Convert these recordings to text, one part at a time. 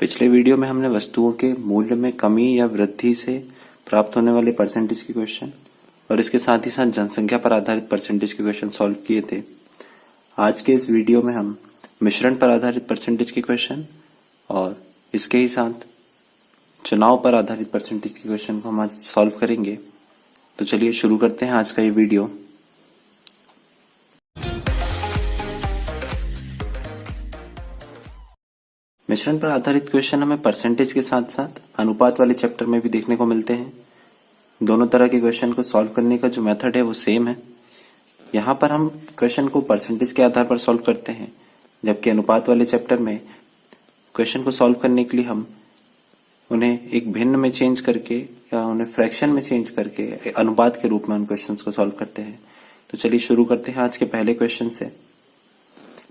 पिछले वीडियो में हमने वस्तुओं के मूल्य में कमी या वृद्धि से प्राप्त होने वाले परसेंटेज के क्वेश्चन और इसके साथ ही साथ जनसंख्या पर आधारित परसेंटेज के क्वेश्चन सॉल्व किए थे। आज के इस वीडियो में हम मिश्रण पर आधारित परसेंटेज के क्वेश्चन और इसके ही साथ चुनाव पर आधारित परसेंटेज के क्वेश्चन को हम आज सॉल्व करेंगे। तो चलिए शुरू करते हैं आज का ये वीडियो। मिश्रण पर आधारित क्वेश्चन हमें परसेंटेज के साथ साथ अनुपात वाले चैप्टर में भी देखने को मिलते हैं। दोनों तरह के क्वेश्चन को सॉल्व करने का जो मेथड है वो सेम है। यहाँ पर हम क्वेश्चन को परसेंटेज के आधार पर सॉल्व करते हैं, जबकि अनुपात वाले चैप्टर में क्वेश्चन को सॉल्व करने के लिए हम उन्हें एक भिन्न में चेंज करके या उन्हें फ्रैक्शन में चेंज करके अनुपात के रूप में उन क्वेश्चन को सॉल्व करते हैं। तो चलिए शुरू करते हैं आज के पहले क्वेश्चन से।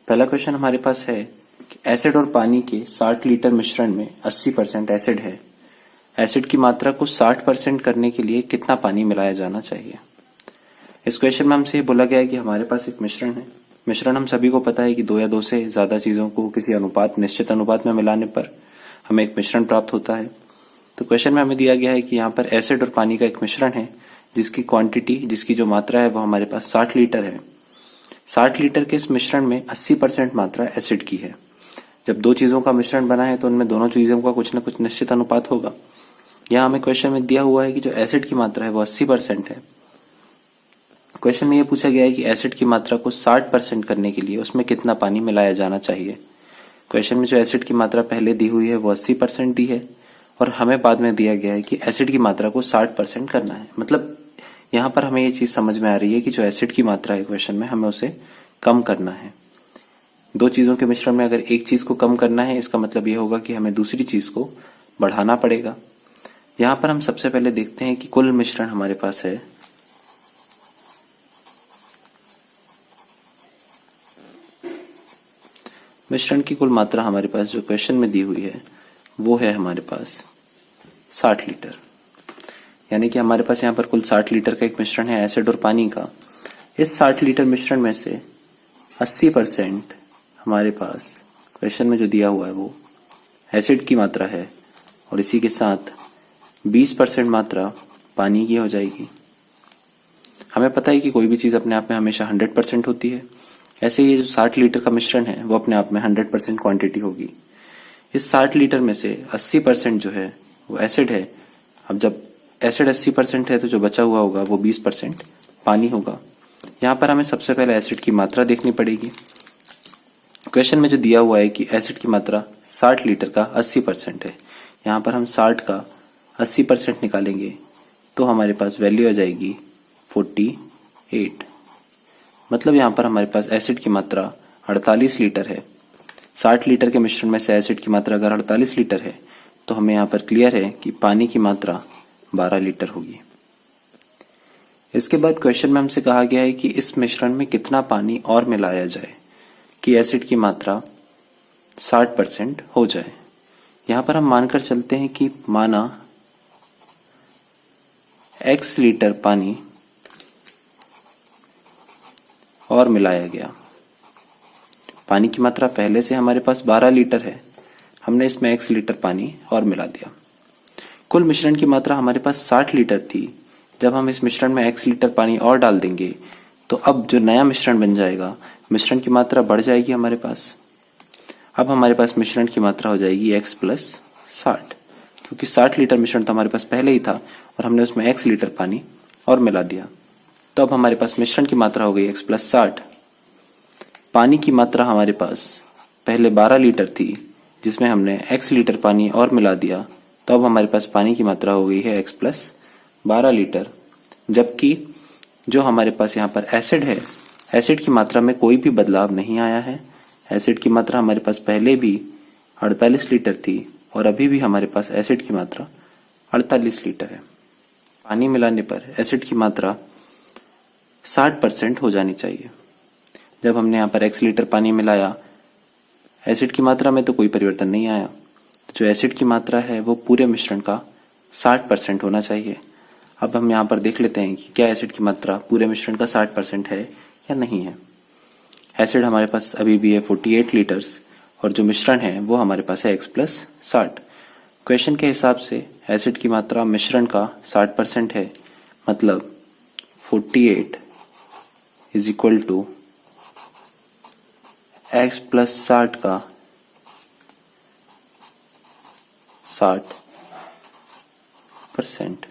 पहला क्वेश्चन हमारे पास है कि एसिड और पानी के 60 लीटर मिश्रण में 80% एसिड है। एसिड की मात्रा को 60% करने के लिए कितना पानी मिलाया जाना चाहिए। इस क्वेश्चन में हमसे बोला गया है कि हमारे पास एक मिश्रण है। मिश्रण हम सभी को पता है कि 2 या 2 से ज्यादा चीजों को किसी अनुपात निश्चित अनुपात में मिलाने पर हमें एक मिश्रण प्राप्त होता है। तो क्वेश्चन में हमें दिया गया है कि यहाँ पर एसिड और पानी का एक मिश्रण है जिसकी क्वांटिटी, जिसकी जो मात्रा है वो हमारे पास 60 लीटर है। 60 लीटर के इस मिश्रण में 80% मात्रा एसिड की है। जब 2 चीजों का मिश्रण बना है तो उनमें दोनों चीजों का कुछ न कुछ निश्चित अनुपात होगा। यहाँ हमें क्वेश्चन में दिया हुआ है कि जो एसिड की मात्रा है वो 80% है। क्वेश्चन में ये पूछा गया है कि एसिड की मात्रा को 60% करने के लिए उसमें कितना पानी मिलाया जाना चाहिए। क्वेश्चन में जो एसिड की मात्रा पहले दी हुई है वो 80% दी है और हमें बाद में दिया गया है कि एसिड की मात्रा को 60% करना है। मतलब यहाँ पर हमें ये चीज समझ में आ रही है कि जो एसिड की मात्रा है क्वेश्चन में हमें उसे कम करना है। 2 चीजों के मिश्रण में अगर एक चीज को कम करना है, इसका मतलब ये होगा कि हमें दूसरी चीज को बढ़ाना पड़ेगा। यहाँ पर हम सबसे पहले देखते हैं कि कुल मिश्रण हमारे पास है मिश्रण की कुल मात्रा हमारे पास जो क्वेश्चन में दी हुई है वो है हमारे पास 60 लीटर। यानी कि हमारे पास यहाँ पर कुल 60 लीटर का एक मिश्रण है एसिड और पानी का। इस 60 लीटर मिश्रण में से 80% हमारे पास क्वेश्चन में जो दिया हुआ है वो एसिड की मात्रा है और इसी के साथ 20% मात्रा पानी की हो जाएगी। हमें पता है कि कोई भी चीज अपने आप में हमेशा 100% होती है। ऐसे ये जो 60 लीटर का मिश्रण है वो अपने आप में 100% क्वांटिटी होगी। इस 60 लीटर में से 80% जो है वो एसिड है। अब जब एसिड 80% है तो जो बचा हुआ होगा वो 20% पानी होगा। यहाँ पर हमें सबसे पहले एसिड की मात्रा देखनी पड़ेगी। क्वेश्चन में जो दिया हुआ है कि एसिड की मात्रा 60 लीटर का 80% है। यहाँ पर हम 60 का 80% निकालेंगे तो हमारे पास वैल्यू आ जाएगी 48। मतलब यहाँ पर हमारे पास एसिड की मात्रा 48 लीटर है। 60 लीटर के मिश्रण में से एसिड की मात्रा अगर 48 लीटर है तो हमें यहाँ पर क्लियर है कि पानी की मात्रा 12 लीटर होगी। इसके बाद क्वेश्चन में हमसे कहा गया है कि इस मिश्रण में कितना पानी और मिलाया जाए कि एसिड की मात्रा 60% हो जाए। यहाँ पर हम मानकर चलते हैं कि माना x लीटर पानी और मिलाया गया। पानी की मात्रा पहले से हमारे पास 12 लीटर है, हमने इसमें x लीटर पानी और मिला दिया। कुल मिश्रण की मात्रा हमारे पास 60 लीटर थी। जब हम इस मिश्रण में x लीटर पानी और डाल देंगे तो अब जो नया मिश्रण बन जाएगा, मिश्रण की मात्रा बढ़ जाएगी हमारे पास। अब हमारे पास मिश्रण की मात्रा हो जाएगी x प्लस 60, क्योंकि 60 लीटर मिश्रण तो हमारे पास पहले ही था और हमने उसमें x लीटर पानी और मिला दिया। तो अब हमारे पास मिश्रण की मात्रा हो गई x प्लस 60। पानी की मात्रा हमारे पास पहले 12 लीटर थी जिसमें हमने x लीटर पानी और मिला दिया। तो अब हमारे पास पानी की मात्रा हो गई है x प्लस 12 लीटर। जबकि जो हमारे पास यहाँ पर एसिड है, एसिड की मात्रा में कोई भी बदलाव नहीं आया है। एसिड की मात्रा हमारे पास पहले भी 48 लीटर थी और अभी भी हमारे पास एसिड की मात्रा 48 लीटर है। पानी मिलाने पर एसिड की मात्रा 60% हो जानी चाहिए। जब हमने यहाँ पर x लीटर पानी मिलाया, एसिड की मात्रा में तो कोई परिवर्तन नहीं आया। तो जो एसिड की मात्रा है वो पूरे मिश्रण का 60% होना चाहिए। अब हम यहाँ पर देख लेते हैं कि क्या एसिड की मात्रा पूरे मिश्रण का 60% है या नहीं है। एसिड हमारे पास अभी भी है 48 लीटर्स और जो मिश्रण है वो हमारे पास है x+60। क्वेश्चन के हिसाब से एसिड की मात्रा मिश्रण का 60% है, मतलब 48 इज इक्वल टू x+60 का 60%।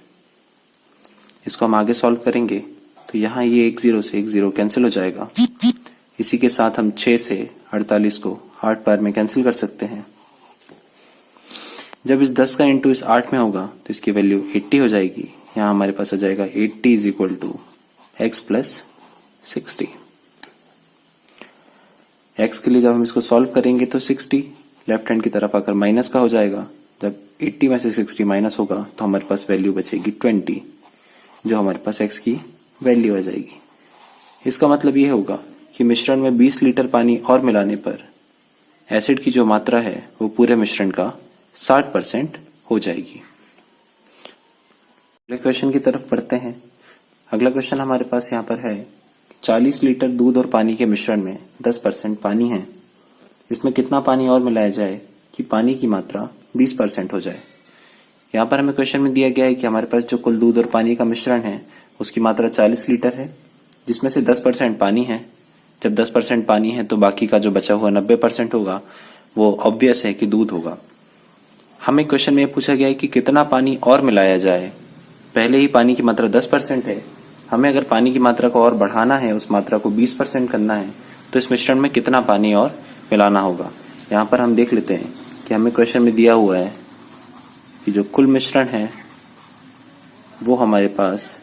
इसको हम आगे सॉल्व करेंगे तो यहाँ ये एक जीरो कैंसिल हो जाएगा। इसी के साथ हम 6 से 48 को 8 बार में कैंसिल कर सकते हैं। जब इस 10 का इंटू इस 8 में होगा तो इसकी वैल्यू 80 हो जाएगी। यहाँ हमारे पास आ जाएगा 80 is equal to x+60। x के लिए जब हम इसको सॉल्व करेंगे तो 60 लेफ्ट हैंड की तरफ आकर माइनस का हो जाएगा। जब 80 में से 60 माइनस होगा तो हमारे पास वैल्यू बचेगी 20, जो हमारे पास x की वैल्यू आ जाएगी। इसका मतलब ये होगा कि मिश्रण में 20 लीटर पानी और मिलाने पर एसिड की जो मात्रा है वो पूरे मिश्रण का 60% हो जाएगी। अगले क्वेश्चन की तरफ पढ़ते हैं। अगला क्वेश्चन हमारे पास यहाँ पर है 40 लीटर दूध और पानी के मिश्रण में 10% पानी है। इसमें कितना पानी और मिलाया जाए कि पानी की मात्रा 20% हो जाए। यहाँ पर हमें क्वेश्चन में दिया गया है कि हमारे पास जो कुल दूध और पानी का मिश्रण है उसकी मात्रा 40 लीटर है, जिसमें से 10% पानी है। जब 10% पानी है तो बाकी का जो बचा हुआ 90% होगा वो ऑब्वियस है कि दूध होगा। हमें क्वेश्चन में पूछा गया है कि कितना पानी और मिलाया जाए। पहले ही पानी की मात्रा 10% है, हमें अगर पानी की मात्रा को और बढ़ाना है, उस मात्रा को 20% करना है, तो इस मिश्रण में कितना पानी और मिलाना होगा। यहाँ पर हम देख लेते हैं कि हमें क्वेश्चन में दिया हुआ है कि जो कुल मिश्रण है वो हमारे पास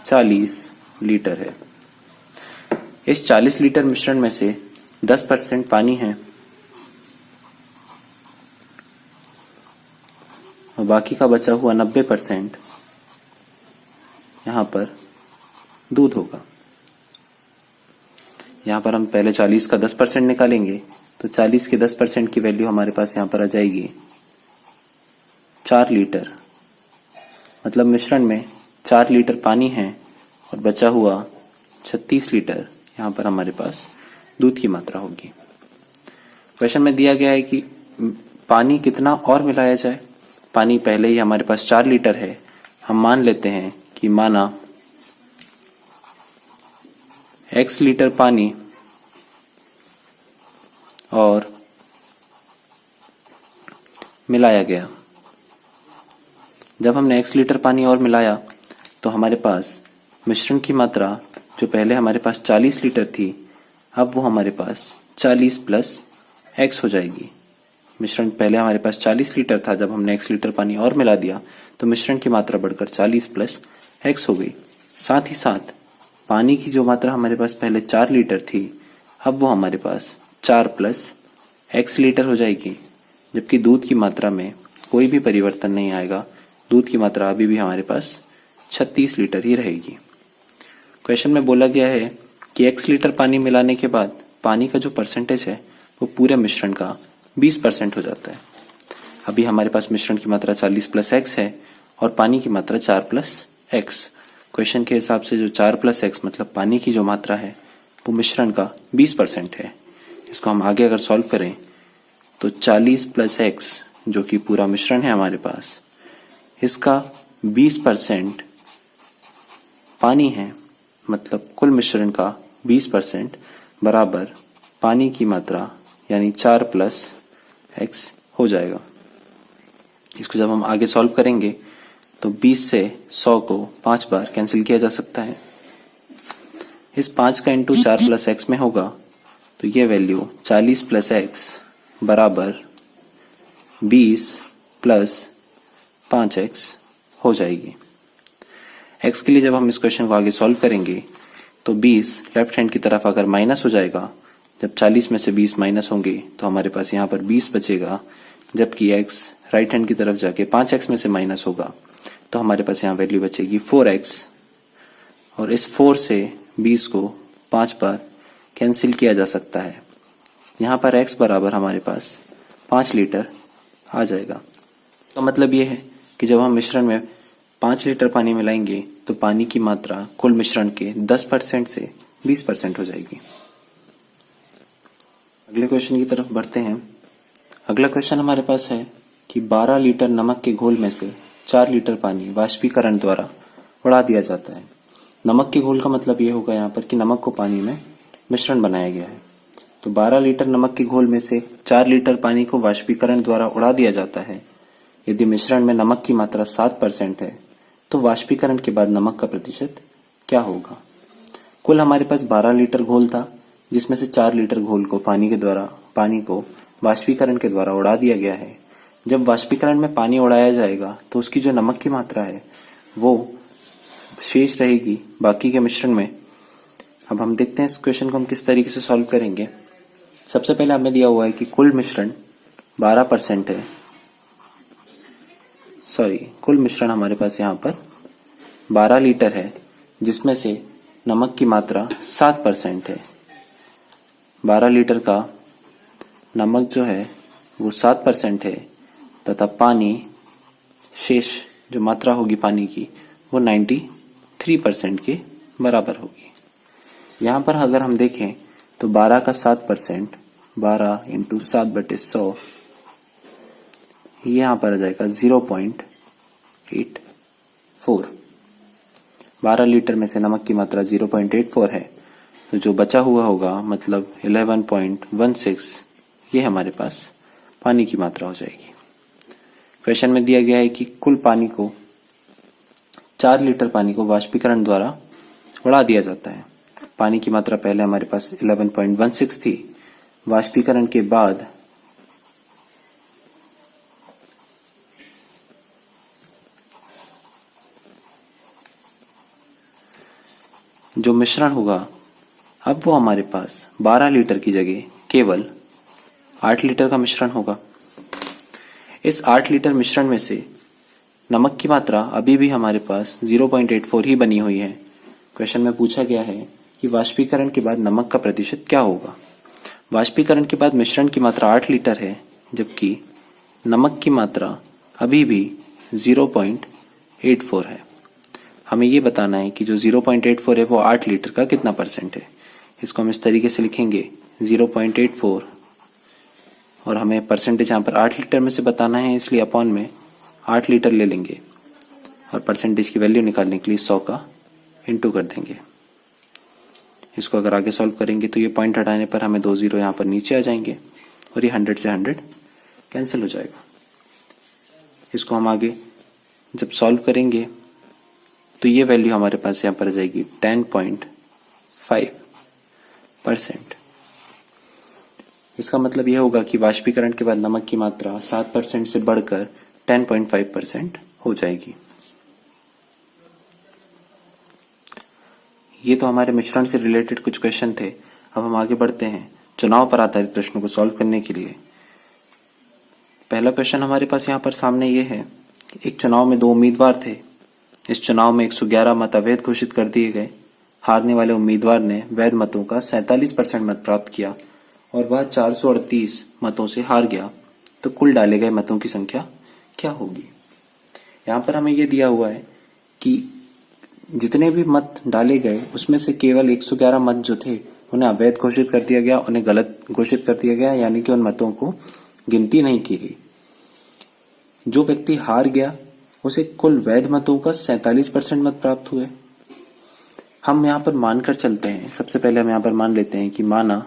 40 लीटर है। इस 40 लीटर मिश्रण में से 10% पानी है और बाकी का बचा हुआ 90% यहाँ पर दूध होगा। यहाँ पर हम पहले 40 का 10% निकालेंगे तो 40 के 10% की वैल्यू हमारे पास यहाँ पर आ जाएगी 4 लीटर। मतलब मिश्रण में 4 लीटर पानी है और बचा हुआ 36 लीटर यहाँ पर हमारे पास दूध की मात्रा होगी। क्वेश्चन में दिया गया है कि पानी कितना और मिलाया जाए। पानी पहले ही हमारे पास 4 लीटर है। हम मान लेते हैं कि माना x लीटर पानी और मिलाया गया। जब हमने x लीटर पानी और मिलाया तो हमारे पास मिश्रण की मात्रा जो पहले हमारे पास 40 लीटर थी, अब वो हमारे पास 40 प्लस x हो जाएगी। मिश्रण पहले हमारे पास 40 लीटर था, जब हमने x लीटर पानी और मिला दिया तो मिश्रण की मात्रा बढ़कर 40 प्लस x हो गई। साथ ही साथ पानी की जो मात्रा हमारे पास पहले 4 लीटर थी, अब वो हमारे पास 4 प्लस x लीटर हो जाएगी। जबकि दूध की मात्रा में कोई भी परिवर्तन नहीं आएगा। दूध की मात्रा अभी भी हमारे पास 36 लीटर ही रहेगी। क्वेश्चन में बोला गया है कि x लीटर पानी मिलाने के बाद पानी का जो परसेंटेज है वो पूरे मिश्रण का 20% हो जाता है। अभी हमारे पास मिश्रण की मात्रा 40 प्लस x है और पानी की मात्रा 4 प्लस x। क्वेश्चन के हिसाब से जो 4 प्लस x मतलब पानी की जो मात्रा है वो मिश्रण का 20% है। इसको हम आगे अगर सॉल्व करें तो 40 प्लस x जो कि पूरा मिश्रण है हमारे पास, इसका 20% पानी है, मतलब कुल मिश्रण का 20% बराबर पानी की मात्रा यानी 4 प्लस x हो जाएगा। इसको जब हम आगे सॉल्व करेंगे तो 20 से 100 को 5 बार कैंसिल किया जा सकता है। इस 5 का इंटू 4 प्लस x में होगा तो ये वैल्यू 40 प्लस x बराबर 20 प्लस 5x हो जाएगी। x के लिए जब हम इस क्वेश्चन को आगे सॉल्व करेंगे तो 20 लेफ्ट हैंड की तरफ अगर माइनस हो जाएगा, जब 40 में से 20 माइनस होंगे तो हमारे पास यहाँ पर 20 बचेगा। जबकि x राइट हैंड की तरफ जाके 5x में से माइनस होगा तो हमारे पास यहाँ वैल्यू बचेगी 4x। और इस 4 से 20 को 5 बार कैंसिल किया जा सकता है। यहाँ पर x बराबर हमारे पास 5 लीटर आ जाएगा। तो मतलब ये है कि जब हम मिश्रण में 5 लीटर पानी मिलाएंगे तो पानी की मात्रा कुल मिश्रण के 10% से 20% हो जाएगी। अगले क्वेश्चन की तरफ बढ़ते हैं। अगला क्वेश्चन हमारे पास है कि 12 लीटर नमक के घोल में से 4 लीटर पानी वाष्पीकरण द्वारा उड़ा दिया जाता है। नमक के घोल का मतलब ये होगा यहाँ पर कि नमक को पानी में मिश्रण बनाया गया है। तो 12 लीटर नमक के घोल में से 4 लीटर पानी को वाष्पीकरण द्वारा उड़ा दिया जाता है। यदि मिश्रण में नमक की मात्रा 7% है तो वाष्पीकरण के बाद नमक का प्रतिशत क्या होगा। कुल हमारे पास 12 लीटर घोल था, जिसमें से 4 लीटर घोल को पानी को वाष्पीकरण के द्वारा उड़ा दिया गया है। जब वाष्पीकरण में पानी उड़ाया जाएगा तो उसकी जो नमक की मात्रा है वो शेष रहेगी बाकी के मिश्रण में। अब हम देखते हैं इस क्वेश्चन को हम किस तरीके से सॉल्व करेंगे। सबसे पहले हमें दिया हुआ है कि कुल मिश्रण 12% है, कुल मिश्रण हमारे पास यहाँ पर 12 लीटर है, जिसमें से नमक की मात्रा 7% है। 12 लीटर का नमक जो है वो 7% है तथा पानी शेष जो मात्रा होगी पानी की वो 93% के बराबर होगी। यहाँ पर अगर हम देखें तो 12 का 7%, 12 इंटू 7/100, यहाँ पर आ जाएगा 0.84। 12 लीटर में से नमक की मात्रा 0.84 है, तो जो बचा हुआ होगा मतलब 11.16, ये हमारे पास पानी की मात्रा हो जाएगी। क्वेश्चन में दिया गया है कि कुल पानी को 4 लीटर पानी को वाष्पीकरण द्वारा उड़ा दिया जाता है। पानी की मात्रा पहले हमारे पास 11.16 थी, वाष्पीकरण के बाद जो मिश्रण होगा अब वो हमारे पास 12 लीटर की जगह केवल 8 लीटर का मिश्रण होगा। इस 8 लीटर मिश्रण में से नमक की मात्रा अभी भी हमारे पास 0.84 ही बनी हुई है। क्वेश्चन में पूछा गया है कि वाष्पीकरण के बाद नमक का प्रतिशत क्या होगा। वाष्पीकरण के बाद मिश्रण की मात्रा 8 लीटर है, जबकि नमक की मात्रा अभी भी 0.84 है। हमें ये बताना है कि जो 0.84 है वो 8 लीटर का कितना परसेंट है। इसको हम इस तरीके से लिखेंगे 0.84, और हमें परसेंटेज यहाँ पर 8 लीटर में से बताना है, इसलिए अपॉन में 8 लीटर ले लेंगे और परसेंटेज की वैल्यू निकालने के लिए 100 का इंटू कर देंगे। इसको अगर आगे सॉल्व करेंगे तो ये पॉइंट हटाने पर हमें 2 जीरो यहाँ पर नीचे आ जाएंगे और ये 100 से 100 कैंसिल हो जाएगा। इसको हम आगे जब सॉल्व करेंगे तो ये वैल्यू हमारे पास यहाँ पर आ जाएगी 10.5%। इसका मतलब यह होगा कि वाष्पीकरण के बाद नमक की मात्रा 7% से बढ़कर 10.5% हो जाएगी। ये तो हमारे मिश्रण से रिलेटेड कुछ क्वेश्चन थे। अब हम आगे बढ़ते हैं चुनाव पर आधारित प्रश्नों को सॉल्व करने के लिए। पहला क्वेश्चन हमारे पास यहाँ पर सामने ये है, एक चुनाव में 2 उम्मीदवार थे। इस चुनाव में 111 मत अवैध घोषित कर दिए गए। हारने वाले उम्मीदवार ने वैध मतों का 47% मत प्राप्त किया और वह 438 मतों से हार गया। तो कुल डाले गए मतों की संख्या क्या होगी। यहाँ पर हमें यह दिया हुआ है कि जितने भी मत डाले गए उसमें से केवल 111 मत जो थे उन्हें अवैध घोषित कर दिया गया, उन्हें गलत घोषित कर दिया गया, यानी कि उन मतों को गिनती नहीं की गई। जो व्यक्ति हार गया उसे कुल वैध मतों का 47% मत प्राप्त हुए। हम यहाँ पर मानकर चलते हैं। सबसे पहले हम यहाँ पर मान लेते हैं कि माना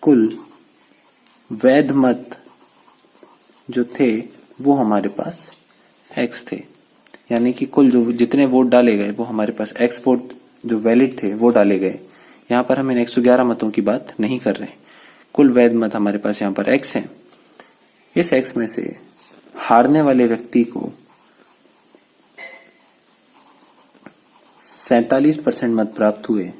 कुल वैध मत जो थे वो हमारे पास x थे, यानी कि कुल जो जितने वोट डाले गए वो हमारे पास x वोट जो वैलिड थे वो डाले गए। यहाँ पर हम इन 111 मतों की बात नहीं कर रहे। कुल वैध मत हमारे पास यहाँ पर x है। इस x में से हारने वाले व्यक्ति को 47% मत प्राप्त हुए।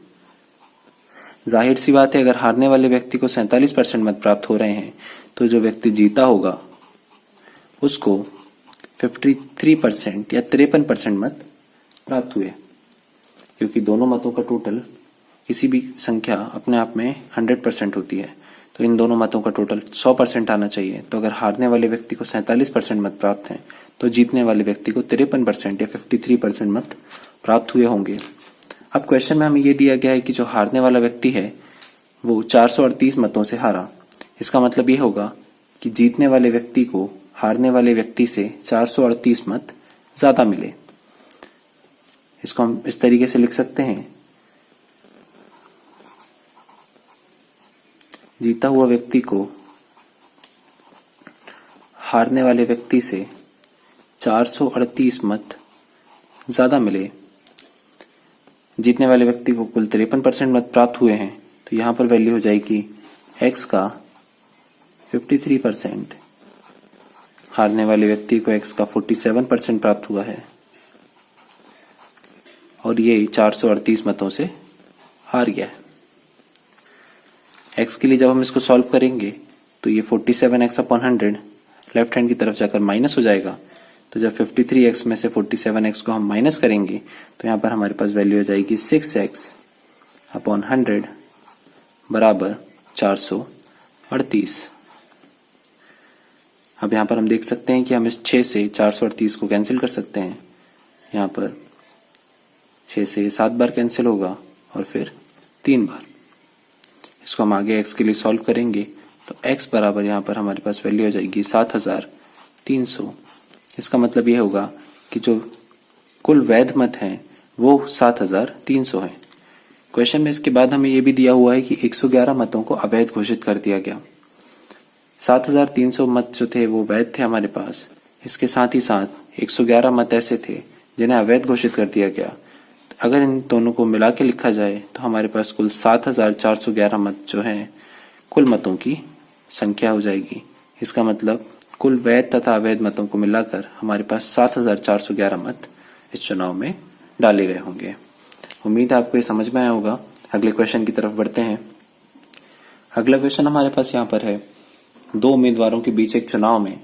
जाहिर सी बात है, अगर हारने वाले व्यक्ति को 47% मत प्राप्त हो रहे हैं तो जो व्यक्ति जीता होगा उसको 53% या 53% मत प्राप्त हुए, क्योंकि दोनों मतों का टोटल किसी भी संख्या अपने आप में 100% होती है। तो इन दोनों मतों का टोटल 100% आना चाहिए। तो अगर हारने वाले व्यक्ति को 47% मत प्राप्त हैं तो जीतने वाले व्यक्ति को 53% या 53% मत प्राप्त हुए होंगे। अब क्वेश्चन में हमें ये दिया गया है कि जो हारने वाला व्यक्ति है वो 438 मतों से हारा। इसका मतलब ये होगा कि जीतने वाले व्यक्ति को हारने वाले व्यक्ति से 438 मत ज्यादा मिले। इसको हम इस तरीके से लिख सकते हैं, जीता हुआ व्यक्ति को हारने वाले व्यक्ति से 438 मत ज्यादा मिले। जीतने वाले व्यक्ति को कुल 53% मत प्राप्त हुए हैं, तो यहां पर वैल्यू हो जाएगी x का 53%। हारने वाले व्यक्ति को x का 47% प्राप्त हुआ है और ये 438 मतों से हार गया है। x के लिए जब हम इसको सॉल्व करेंगे तो ये 47x अपॉन 100 लेफ्ट हैंड की तरफ जाकर माइनस हो जाएगा। तो जब 53x में से 47x को हम माइनस करेंगे तो यहाँ पर हमारे पास वैल्यू हो जाएगी 6x अपॉन 100 बराबर 438। अब यहाँ पर हम देख सकते हैं कि हम इस 6 से 438 को कैंसिल कर सकते हैं। यहाँ पर 6 से 7 बार कैंसिल होगा और फिर 3 बार। इसको हम आगे x के लिए सॉल्व करेंगे तो x बराबर यहाँ पर हमारे पास वैल्यू हो जाएगी 7300। इसका मतलब ये होगा कि जो कुल वैध मत हैं वो 7300 है। क्वेश्चन में इसके बाद हमें ये भी दिया हुआ है कि 111 मतों को अवैध घोषित कर दिया गया। 7300 मत जो थे वो वैध थे हमारे पास, इसके साथ ही साथ 111 मत ऐसे थे जिन्हें अवैध घोषित कर दिया गया। अगर इन दोनों को मिला के लिखा जाए तो हमारे पास कुल 7411 मत जो हैं कुल मतों की संख्या हो जाएगी। इसका मतलब कुल वैध तथा अवैध मतों को मिलाकर हमारे पास 7411 मत इस चुनाव में डाले गए होंगे। उम्मीद है आपको ये समझ में आया होगा। अगले क्वेश्चन की तरफ बढ़ते हैं। अगला क्वेश्चन हमारे पास यहाँ पर है, 2 उम्मीदवारों के बीच एक चुनाव में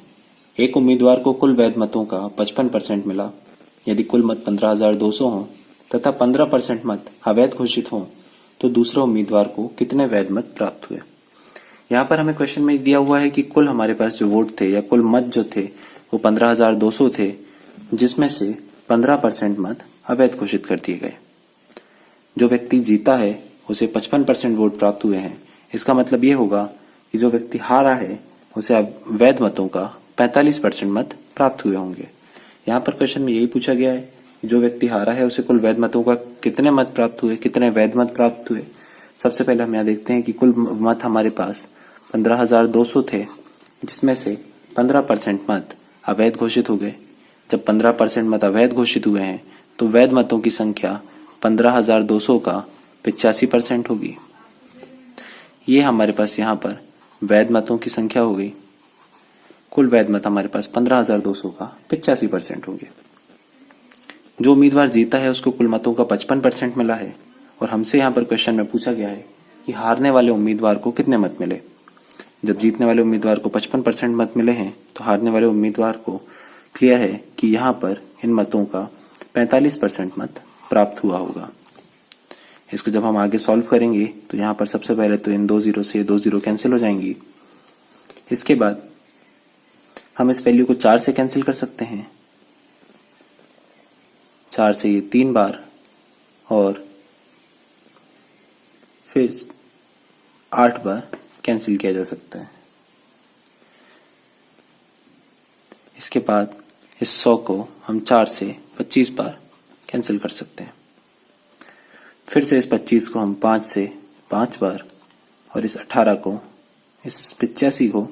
एक उम्मीदवार को कुल वैध मतों का 55% मिला। यदि कुल मत 15,200 हों तथा 15% मत अवैध घोषित हों तो दूसरे उम्मीदवार को कितने वैध मत प्राप्त हुए। यहाँ पर हमें क्वेश्चन में दिया हुआ है कि कुल हमारे पास जो वोट थे या कुल मत जो थे वो 15,200 थे, जिसमें से 15% मत अवैध घोषित कर दिए गए। जो व्यक्ति जीता है उसे 55% वोट प्राप्त हुए हैं। इसका मतलब ये होगा कि जो व्यक्ति हारा है उसे अवैध मतों का 45% मत प्राप्त हुए होंगे। यहाँ पर क्वेश्चन में यही पूछा गया है कि जो व्यक्ति हारा है उसे कुल वैध मतों का कितने मत प्राप्त हुए, कितने वैध मत प्राप्त हुए। सबसे पहले हम यहाँ देखते हैं कि कुल मत हमारे पास 15,200 थे, जिसमें से 15% मत अवैध घोषित हो गए। जब 15% मत अवैध घोषित हुए हैं तो वैध मतों की संख्या 15,200 का 85% होगी। ये हमारे पास यहाँ पर वैध मतों की संख्या हो गई। कुल वैध मत हमारे पास 15,200 का 85% होंगे। जो उम्मीदवार जीता है उसको कुल मतों का 55% मिला है और हमसे यहाँ पर क्वेश्चन में पूछा गया है कि हारने वाले उम्मीदवार को कितने मत मिले। जब जीतने वाले उम्मीदवार को 55% मत मिले हैं तो हारने वाले उम्मीदवार को क्लियर है कि यहाँ पर इन मतों का 45% मत प्राप्त हुआ होगा। इसको जब हम आगे सॉल्व करेंगे तो यहाँ पर सबसे पहले तो इन 2 जीरो से 2 जीरो कैंसिल हो जाएंगी। इसके बाद हम इस वैल्यू को 4 से कैंसिल कर सकते हैं। 4 से ये 3 बार और फिर 8 बार कैंसिल किया जा सकता है। इसके बाद इस 100 को हम 4 से 25 बार कैंसिल कर सकते हैं। फिर से इस 25 को हम 5 से 5 बार और इस 18 को, इस 85 को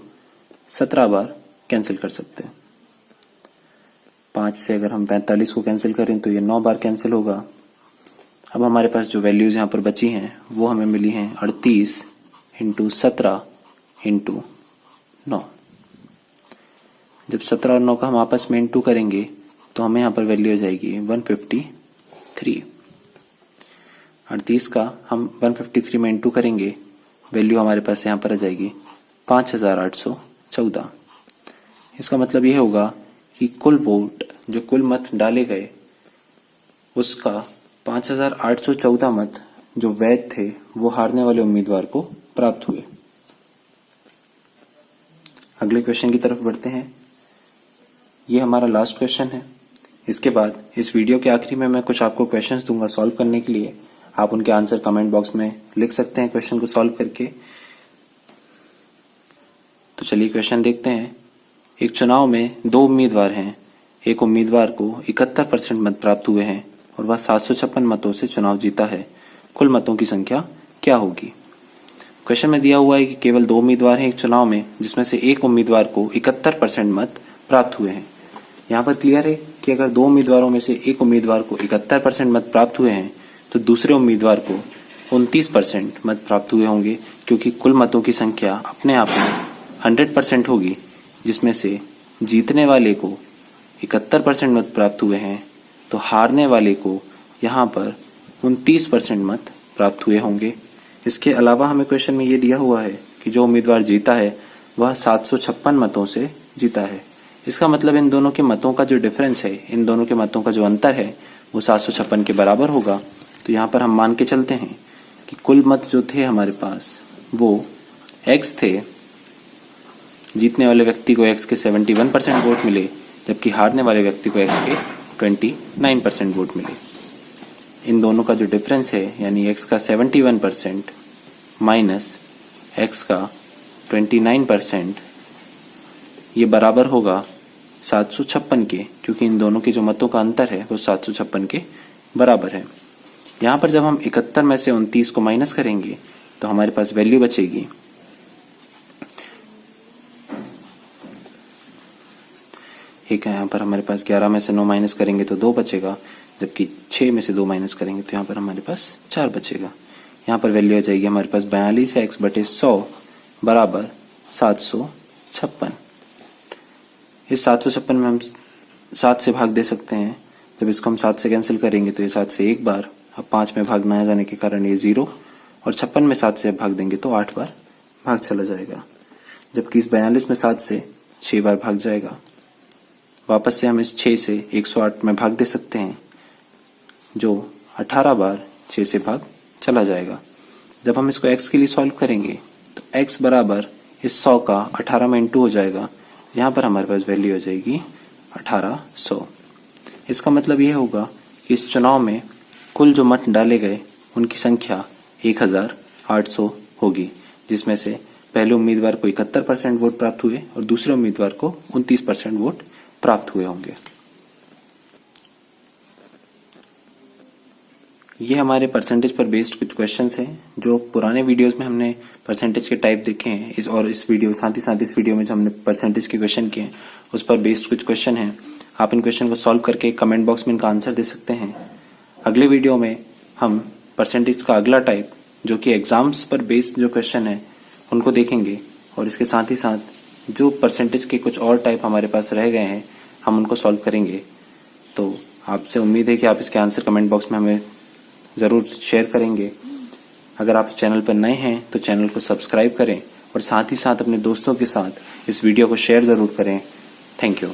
17 बार कैंसिल कर सकते हैं। 5 से अगर हम 45 को कैंसिल करें तो ये 9 बार कैंसिल होगा। अब हमारे पास जो वैल्यूज यहाँ पर बची हैं वो हमें मिली हैं 38 इंटू 17 इंटू 9। जब 17 और 9 का हम आपस में इंटू करेंगे तो हमें यहाँ पर वैल्यू हो जाएगी 153। 38 का हम 153 में इंटू करेंगे, वैल्यू हमारे पास यहाँ पर आ जाएगी 5814। इसका मतलब ये होगा कि कुल वोट जो कुल मत डाले गए उसका 5814 मत जो वैध थे वो हारने वाले उम्मीदवार को प्राप्त हुए। अगले क्वेश्चन की तरफ बढ़ते हैं। ये हमारा लास्ट क्वेश्चन है। इसके बाद इस वीडियो के आखिरी में मैं कुछ आपको क्वेश्चंस दूंगा सॉल्व करने के लिए। आप उनके आंसर कमेंट बॉक्स में लिख सकते हैं क्वेश्चन को सॉल्व करके। तो चलिए क्वेश्चन देखते हैं। एक चुनाव में 2 उम्मीदवार हैं। एक उम्मीदवार को 71% मत प्राप्त हुए हैं और वह 756 मतों से चुनाव जीता है। कुल मतों की संख्या क्या होगी? क्वेश्चन में दिया हुआ है कि केवल 2 उम्मीदवार हैं एक चुनाव में, जिसमें से एक उम्मीदवार को 71% मत प्राप्त हुए हैं। यहाँ पर क्लियर है कि अगर 2 उम्मीदवारों में से एक उम्मीदवार को 71% मत प्राप्त हुए हैं तो दूसरे उम्मीदवार को 29% मत प्राप्त हुए होंगे, क्योंकि कुल मतों की संख्या अपने आप में 100% होगी, जिसमें से जीतने वाले को 71% मत प्राप्त हुए हैं तो हारने वाले को यहाँ पर 29% मत प्राप्त हुए होंगे। इसके अलावा हमें क्वेश्चन में ये दिया हुआ है कि जो उम्मीदवार जीता है वह 756 मतों से जीता है। इसका मतलब इन दोनों के मतों का जो डिफरेंस है, इन दोनों के मतों का जो अंतर है वो 756 के बराबर होगा। तो यहाँ पर हम मान के चलते हैं कि कुल मत जो थे हमारे पास वो x थे। जीतने वाले व्यक्ति को x के 71% वोट मिले, जबकि हारने वाले व्यक्ति को x के 29% वोट मिले। इन दोनों का जो डिफरेंस है यानी x का 71% माइनस x का 29%, ये बराबर होगा 756 के, क्योंकि इन दोनों के जो मतों का अंतर है वो 756 के बराबर है। यहाँ पर जब हम 71 में से 29 को माइनस करेंगे तो हमारे पास वैल्यू बचेगी ठीक है। यहाँ पर हमारे पास 11 में से 9 माइनस करेंगे तो 2 बचेगा, जबकि 6 में से 2 माइनस करेंगे तो यहाँ पर हमारे पास 4 बचेगा। यहाँ पर वैल्यू आ जाएगी हमारे पास 42x/100 बराबर 756। इस 756 में हम 7 से भाग दे सकते हैं। जब इसको हम 7 से कैंसिल करेंगे तो ये 7 से एक बार, अब 5 में भाग ना जाने के कारण ये 0, और 56 में 7 से भाग देंगे तो 8 बार भाग चला जाएगा, जबकि इस 42 में 7 से 6 बार भाग जाएगा। वापस से हम इस 6 से 108 में भाग दे सकते हैं, जो 18 बार 6 से भाग चला जाएगा। जब हम इसको x के लिए सॉल्व करेंगे तो x बराबर इस 100 का 18 में इंटू हो जाएगा। यहाँ पर हमारे पास वैल्यू हो जाएगी 1800। इसका मतलब ये होगा कि इस चुनाव में कुल जो मत डाले गए उनकी संख्या 1800 होगी, जिसमें से पहले उम्मीदवार को 71% वोट प्राप्त हुए और दूसरे उम्मीदवार को 29% वोट प्राप्त हुए होंगे। ये हमारे परसेंटेज पर बेस्ड कुछ क्वेश्चंस हैं जो पुराने वीडियोस में हमने परसेंटेज के टाइप देखे हैं। इस वीडियो साथ ही साथ इस वीडियो में जो हमने परसेंटेज के क्वेश्चन किए हैं उस पर बेस्ड कुछ क्वेश्चन हैं। आप इन क्वेश्चन को सॉल्व करके कमेंट बॉक्स में इनका आंसर दे सकते हैं। अगले वीडियो में हम परसेंटेज का अगला टाइप, जो कि एग्जाम्स पर बेस्ड जो क्वेश्चन है उनको देखेंगे, और इसके साथ ही साथ जो परसेंटेज के कुछ और टाइप हमारे पास रह गए हैं हम उनको सॉल्व करेंगे। तो आपसे उम्मीद है कि आप इसके आंसर कमेंट बॉक्स में हमें ज़रूर शेयर करेंगे। अगर आप इस चैनल पर नए हैं तो चैनल को सब्सक्राइब करें और साथ ही साथ अपने दोस्तों के साथ इस वीडियो को शेयर ज़रूर करें। Thank you.